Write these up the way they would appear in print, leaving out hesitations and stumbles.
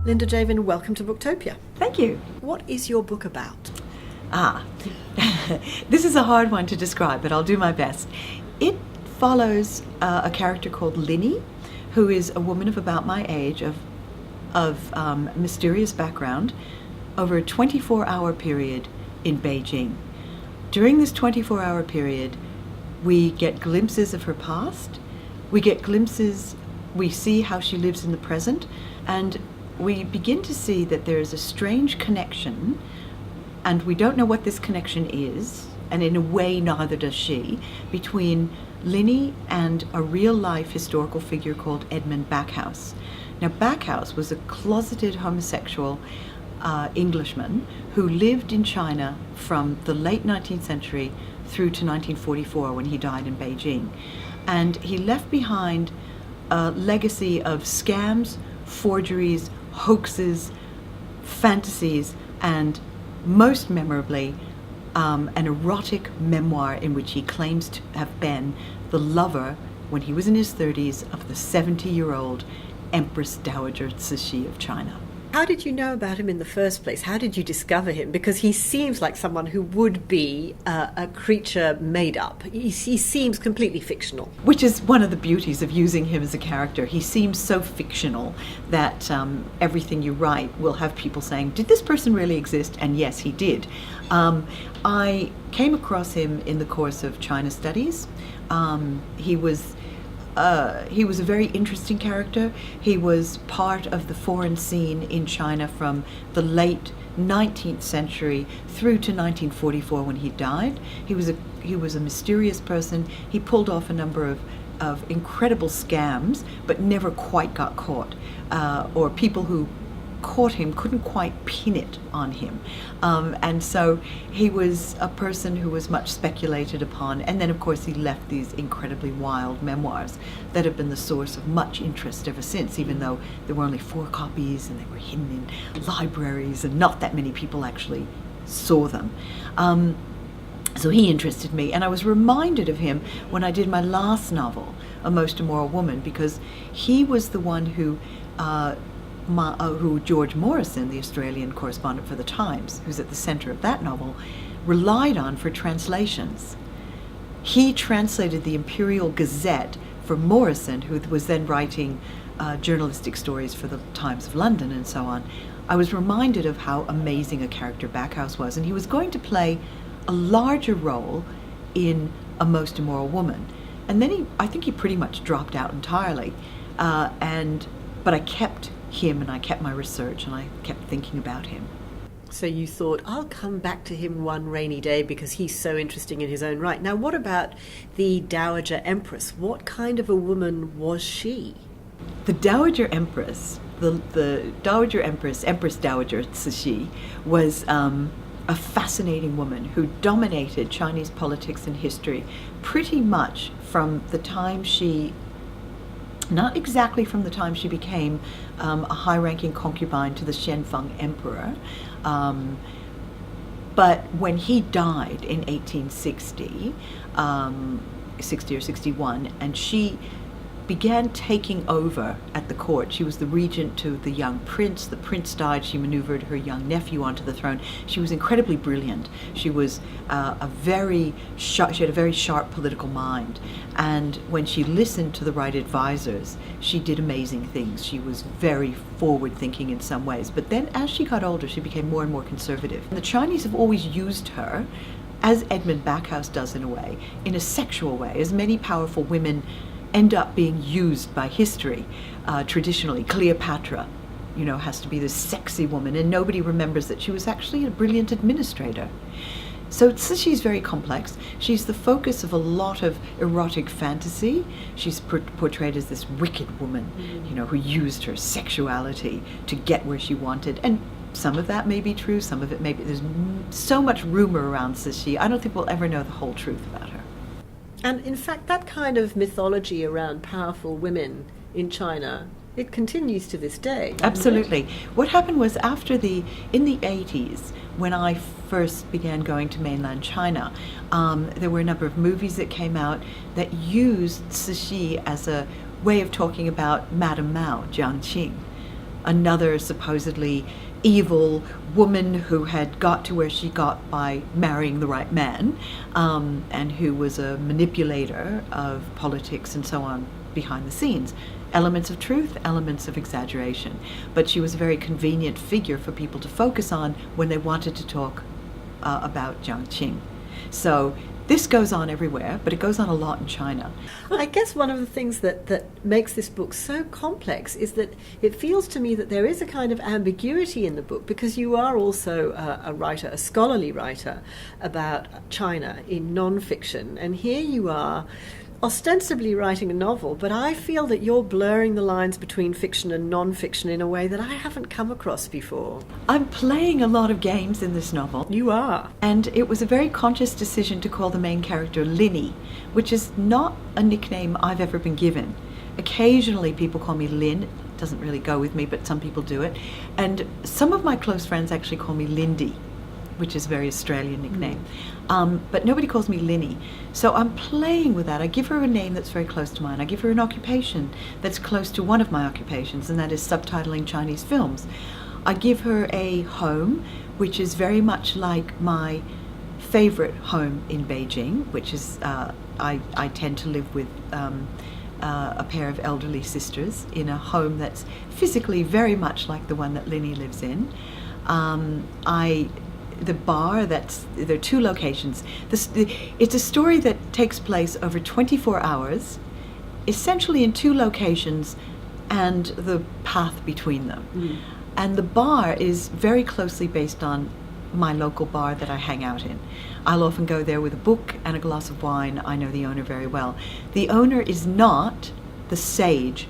Linda Jaivin, welcome to Booktopia. Thank you. What is your book about? This is a hard one to describe, but I'll do my best. It follows a character called Linny, who is a woman of about my age, of mysterious background, over a 24-hour period in Beijing. During this 24-hour period, we get glimpses of her past, we see how she lives in the present, and we begin to see that there is a strange connection, and we don't know what this connection is, and in a way neither does she, between Linny and a real-life historical figure called Edmund Backhouse. Now, Backhouse was a closeted homosexual Englishman who lived in China from the late 19th century through to 1944 when he died in Beijing. And he left behind a legacy of scams, forgeries, hoaxes, fantasies, and most memorably, an erotic memoir in which he claims to have been the lover, when he was in his 30s, of the 70-year-old Empress Dowager Cixi of China. How did you know about him in the first place? How did you discover him? Because he seems like someone who would be a creature made up. He seems completely fictional. Which is one of the beauties of using him as a character. He seems so fictional that everything you write will have people saying, did this person really exist? And yes, he did. I came across him in the course of China Studies. He was a very interesting character. He was part of the foreign scene in China from the late 19th century through to 1944 when he died. He was a mysterious person. He pulled off a number of incredible scams, but never quite got caught. Or people who caught him couldn't quite pin it on him. And so he was a person who was much speculated upon. And then, of course, he left these incredibly wild memoirs that have been the source of much interest ever since, even though there were only 4 copies and they were hidden in libraries and not that many people actually saw them. So he interested me, and I was reminded of him when I did my last novel, A Most Immoral Woman, because he was the one who George Morrison, the Australian correspondent for The Times, who's at the center of that novel, relied on for translations. He translated the Imperial Gazette for Morrison, who was then writing journalistic stories for the Times of London and so on. I was reminded of how amazing a character Backhouse was, and he was going to play a larger role in A Most Immoral Woman. And then I think he pretty much dropped out entirely. But I kept him, and I kept my research, and I kept thinking about him. So you thought, I'll come back to him one rainy day because he's so interesting in his own right. Now, what about the Dowager Empress? What kind of a woman was she? The Dowager Empress, the Dowager Empress, Empress Dowager Cixi, was a fascinating woman who dominated Chinese politics and history pretty much from the time not exactly from the time she became a high-ranking concubine to the Xianfeng emperor, but when he died in 1860, 60 or 61, and she began taking over at the court. She was the regent to the young prince. The prince died. She maneuvered her young nephew onto the throne. She was incredibly brilliant. She was she had a very sharp political mind. And when she listened to the right advisors, she did amazing things. She was very forward-thinking in some ways. But then as she got older, she became more and more conservative. And the Chinese have always used her, as Edmund Backhouse does in a way, in a sexual way, as many powerful women end up being used by history. Traditionally, Cleopatra, has to be this sexy woman, and nobody remembers that she was actually a brilliant administrator. So Cixi's very complex. She's the focus of a lot of erotic fantasy. She's portrayed as this wicked woman, who used her sexuality to get where she wanted. And some of that may be true, some of it may be. There's so much rumor around Cixi. I don't think we'll ever know the whole truth about her. And in fact, that kind of mythology around powerful women in China, it continues to this day. Absolutely. What happened was in the 80s, when I first began going to mainland China, there were a number of movies that came out that used Cixi as a way of talking about Madame Mao, Jiang Qing. another supposedly evil woman who had got to where she got by marrying the right man, and who was a manipulator of politics and so on behind the scenes. Elements of truth, elements of exaggeration. But she was a very convenient figure for people to focus on when they wanted to talk about Jiang Qing. So this goes on everywhere, but it goes on a lot in China. I guess one of the things that makes this book so complex is that it feels to me that there is a kind of ambiguity in the book, because you are also a writer, a scholarly writer about China in non-fiction, and here you are ostensibly writing a novel, but I feel that you're blurring the lines between fiction and non-fiction in a way that I haven't come across before. I'm playing a lot of games in this novel. You are. And it was a very conscious decision to call the main character Linny, which is not a nickname I've ever been given. Occasionally people call me Lynn. It doesn't really go with me, but some people do it. And some of my close friends actually call me Lindy, which is a very Australian nickname. But nobody calls me Linny. So I'm playing with that. I give her a name that's very close to mine. I give her an occupation that's close to one of my occupations, and that is subtitling Chinese films. I give her a home, which is very much like my favorite home in Beijing, which is, I tend to live with a pair of elderly sisters in a home that's physically very much like the one that Linny lives in. The bar, there are two locations. It's a story that takes place over 24 hours, essentially in two locations and the path between them. Mm. And the bar is very closely based on my local bar that I hang out in. I'll often go there with a book and a glass of wine. I know the owner very well. The owner is not the sage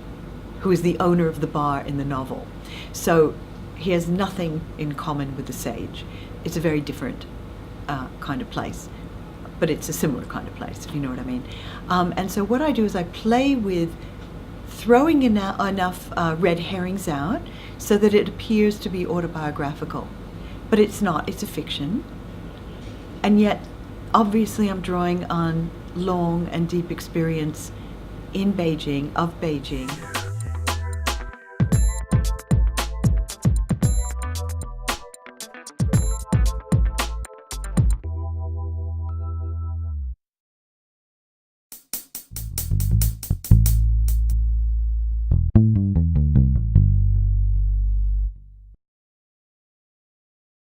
who is the owner of the bar in the novel. So he has nothing in common with the sage. It's a very different kind of place, but it's a similar kind of place, if you know what I mean. And so what I do is I play with throwing enough red herrings out so that it appears to be autobiographical. But it's not, it's a fiction. And yet, obviously I'm drawing on long and deep experience in Beijing, of Beijing.